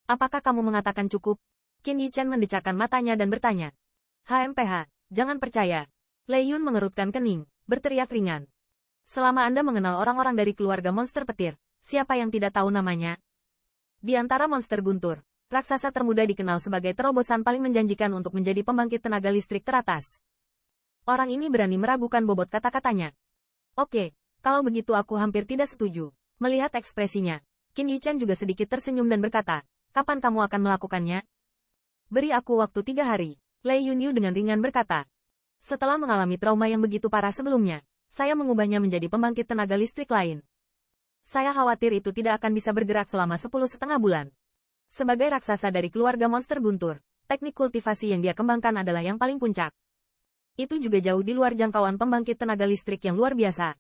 Apakah kamu mengatakan cukup? Qin Yichen mendecakkan matanya dan bertanya. HMPH, jangan percaya. Lei Yun mengerutkan kening, berteriak ringan. Selama Anda mengenal orang-orang dari keluarga monster petir, siapa yang tidak tahu namanya? Di antara monster guntur, raksasa termuda dikenal sebagai terobosan paling menjanjikan untuk menjadi pembangkit tenaga listrik teratas. Orang ini berani meragukan bobot kata-katanya. Oke, kalau begitu aku hampir tidak setuju. Melihat ekspresinya, Qin Yichen juga sedikit tersenyum dan berkata, kapan kamu akan melakukannya? Beri aku waktu 3 hari, Lei Yunyu dengan ringan berkata. Setelah mengalami trauma yang begitu parah sebelumnya, saya mengubahnya menjadi pembangkit tenaga listrik lain. Saya khawatir itu tidak akan bisa bergerak selama 10,5 bulan. Sebagai raksasa dari keluarga monster guntur, teknik kultivasi yang dia kembangkan adalah yang paling puncak. Itu juga jauh di luar jangkauan pembangkit tenaga listrik yang luar biasa.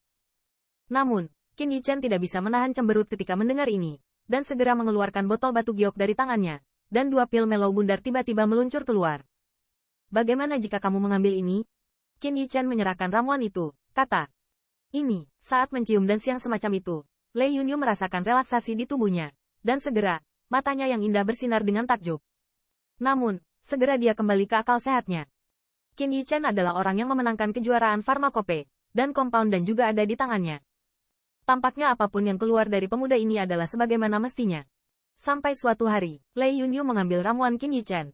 Namun, Qin Yichen tidak bisa menahan cemberut ketika mendengar ini, dan segera mengeluarkan botol batu giok dari tangannya, dan 2 pil mellow bundar tiba-tiba meluncur keluar. Bagaimana jika kamu mengambil ini? Qin Yichen menyerahkan ramuan itu, kata. Ini, saat mencium dan siang semacam itu, Lei Yunyu merasakan relaksasi di tubuhnya, dan segera, matanya yang indah bersinar dengan takjub. Namun, segera dia kembali ke akal sehatnya. Qin Yichen adalah orang yang memenangkan kejuaraan farmakope, dan compound dan juga ada di tangannya. Tampaknya apapun yang keluar dari pemuda ini adalah sebagaimana mestinya. Sampai suatu hari, Lei Yunyu mengambil ramuan Qin Yichen.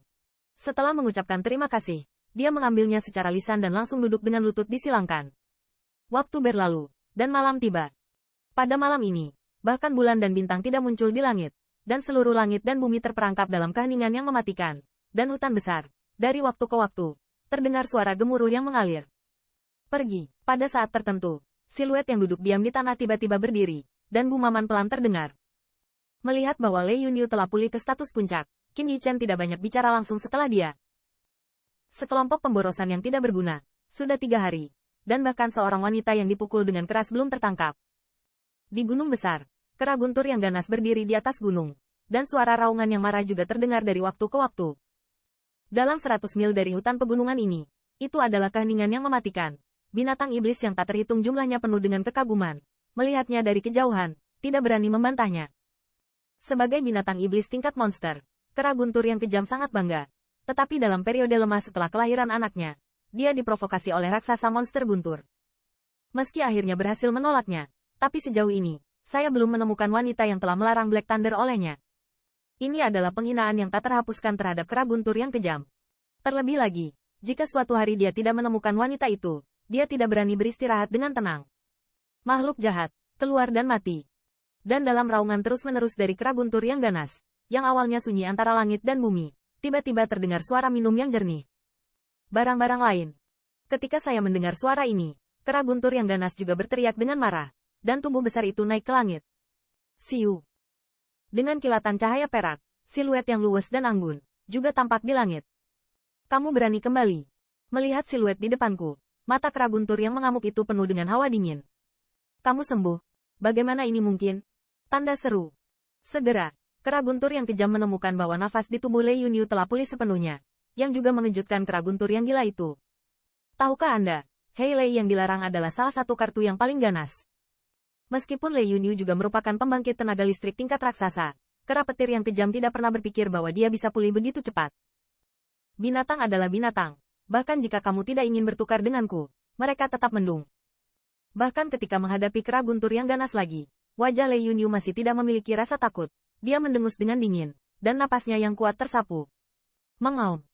Setelah mengucapkan terima kasih, dia mengambilnya secara lisan dan langsung duduk dengan lutut disilangkan. Waktu berlalu, dan malam tiba. Pada malam ini, bahkan bulan dan bintang tidak muncul di langit, dan seluruh langit dan bumi terperangkap dalam keheningan yang mematikan, dan hutan besar. Dari waktu ke waktu, terdengar suara gemuruh yang mengalir. Pergi, pada saat tertentu. Siluet yang duduk diam di tanah tiba-tiba berdiri, dan gumaman pelan terdengar. Melihat bahwa Lei Yunyu telah pulih ke status puncak, Qin Yichen tidak banyak bicara langsung setelah dia. Sekelompok pemborosan yang tidak berguna, sudah 3 hari, dan bahkan seorang wanita yang dipukul dengan keras belum tertangkap. Di gunung besar, kera guntur yang ganas berdiri di atas gunung, dan suara raungan yang marah juga terdengar dari waktu ke waktu. Dalam 100 mil dari hutan pegunungan ini, itu adalah keheningan yang mematikan. Binatang iblis yang tak terhitung jumlahnya penuh dengan kekaguman. Melihatnya dari kejauhan, tidak berani membantahnya. Sebagai binatang iblis tingkat monster, kera guntur yang kejam sangat bangga. Tetapi dalam periode lemah setelah kelahiran anaknya, dia diprovokasi oleh raksasa monster guntur. Meski akhirnya berhasil menolaknya, tapi sejauh ini, saya belum menemukan wanita yang telah melarang Black Thunder olehnya. Ini adalah penghinaan yang tak terhapuskan terhadap kera guntur yang kejam. Terlebih lagi, jika suatu hari dia tidak menemukan wanita itu, dia tidak berani beristirahat dengan tenang. Makhluk jahat, keluar dan mati. Dan dalam raungan terus-menerus dari kera guntur yang ganas, yang awalnya sunyi antara langit dan bumi, tiba-tiba terdengar suara minum yang jernih. Barang-barang lain. Ketika saya mendengar suara ini, kera guntur yang ganas juga berteriak dengan marah, dan tubuh besar itu naik ke langit. Siu. Dengan kilatan cahaya perak, siluet yang luwes dan anggun, juga tampak di langit. Kamu berani kembali. Melihat siluet di depanku. Mata kera guntur yang mengamuk itu penuh dengan hawa dingin. Kamu sembuh. Bagaimana ini mungkin? Tanda seru. Segera, kera guntur yang kejam menemukan bahwa nafas di tubuh Lei Yunyu telah pulih sepenuhnya, yang juga mengejutkan kera guntur yang gila itu. Tahukah Anda, Hei Lei yang dilarang adalah salah satu kartu yang paling ganas. Meskipun Lei Yunyu juga merupakan pembangkit tenaga listrik tingkat raksasa, kera petir yang kejam tidak pernah berpikir bahwa dia bisa pulih begitu cepat. Binatang adalah binatang. Bahkan jika kamu tidak ingin bertukar denganku, mereka tetap mendung. Bahkan ketika menghadapi kera guntur yang ganas lagi, wajah Lei Yunyu masih tidak memiliki rasa takut. Dia mendengus dengan dingin, dan napasnya yang kuat tersapu. Mengaum.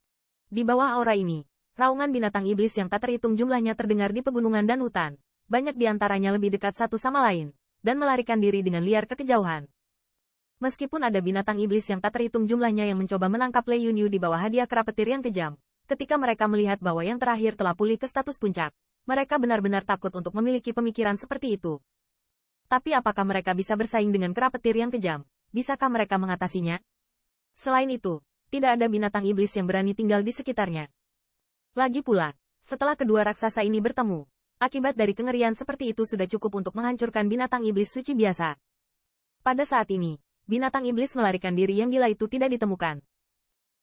Di bawah aura ini, raungan binatang iblis yang tak terhitung jumlahnya terdengar di pegunungan dan hutan. Banyak di antaranya lebih dekat satu sama lain, dan melarikan diri dengan liar ke kejauhan. Meskipun ada binatang iblis yang tak terhitung jumlahnya yang mencoba menangkap Lei Yunyu di bawah hadiah kera petir yang kejam, ketika mereka melihat bahwa yang terakhir telah pulih ke status puncak, mereka benar-benar takut untuk memiliki pemikiran seperti itu. Tapi apakah mereka bisa bersaing dengan kera petir yang kejam? Bisakah mereka mengatasinya? Selain itu, tidak ada binatang iblis yang berani tinggal di sekitarnya. Lagi pula, setelah kedua raksasa ini bertemu, akibat dari kengerian seperti itu sudah cukup untuk menghancurkan binatang iblis suci biasa. Pada saat ini, binatang iblis melarikan diri yang gila itu tidak ditemukan.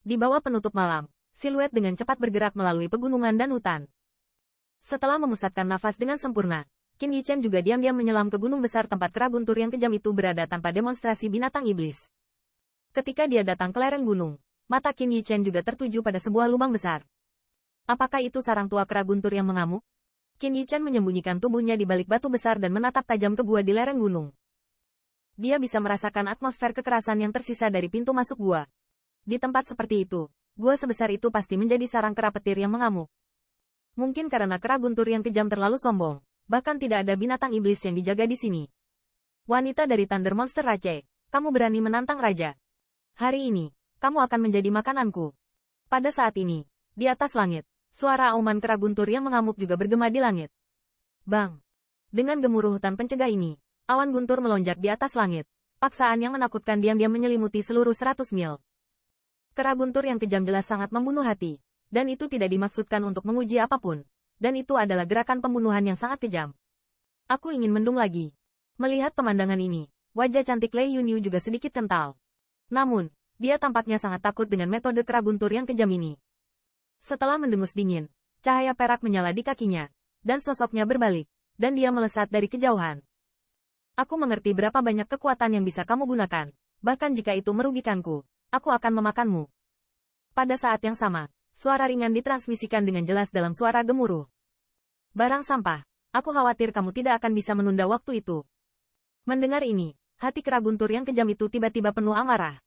Di bawah penutup malam, siluet dengan cepat bergerak melalui pegunungan dan hutan. Setelah memusatkan nafas dengan sempurna, Qin Yichen juga diam-diam menyelam ke gunung besar tempat kera guntur yang kejam itu berada tanpa demonstrasi binatang iblis. Ketika dia datang ke lereng gunung, mata Qin Yichen juga tertuju pada sebuah lubang besar. Apakah itu sarang tua kera guntur yang mengamuk? Qin Yichen menyembunyikan tubuhnya di balik batu besar dan menatap tajam ke gua di lereng gunung. Dia bisa merasakan atmosfer kekerasan yang tersisa dari pintu masuk gua. Di tempat seperti itu, gua sebesar itu pasti menjadi sarang kera petir yang mengamuk. Mungkin karena kera guntur yang kejam terlalu sombong, bahkan tidak ada binatang iblis yang dijaga di sini. Wanita dari Thunder Monster Rache, kamu berani menantang raja. Hari ini, kamu akan menjadi makananku. Pada saat ini, di atas langit, suara auman kera guntur yang mengamuk juga bergema di langit. Bang! Dengan gemuruh hutan pencegah ini, awan guntur melonjak di atas langit. Paksaan yang menakutkan diam-diam menyelimuti seluruh 100 mil. Kera guntur yang kejam jelas sangat membunuh hati. Dan itu tidak dimaksudkan untuk menguji apapun. Dan itu adalah gerakan pembunuhan yang sangat kejam. Aku ingin mendung lagi. Melihat pemandangan ini, wajah cantik Lei Yunyu juga sedikit kental. Namun, dia tampaknya sangat takut dengan metode kera guntur yang kejam ini. Setelah mendengus dingin, cahaya perak menyala di kakinya, dan sosoknya berbalik, dan dia melesat dari kejauhan. Aku mengerti berapa banyak kekuatan yang bisa kamu gunakan, bahkan jika itu merugikanku, aku akan memakanmu. Pada saat yang sama, suara ringan ditransmisikan dengan jelas dalam suara gemuruh. Barang sampah, aku khawatir kamu tidak akan bisa menunda waktu itu. Mendengar ini, hati kera guntur yang kejam itu tiba-tiba penuh amarah.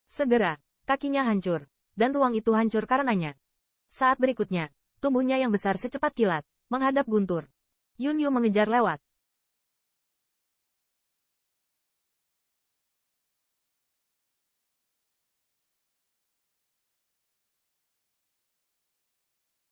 Segera, kakinya hancur, dan ruang itu hancur karenanya. Saat berikutnya, tubuhnya yang besar secepat kilat, menghadap guntur. Yunyu mengejar lewat,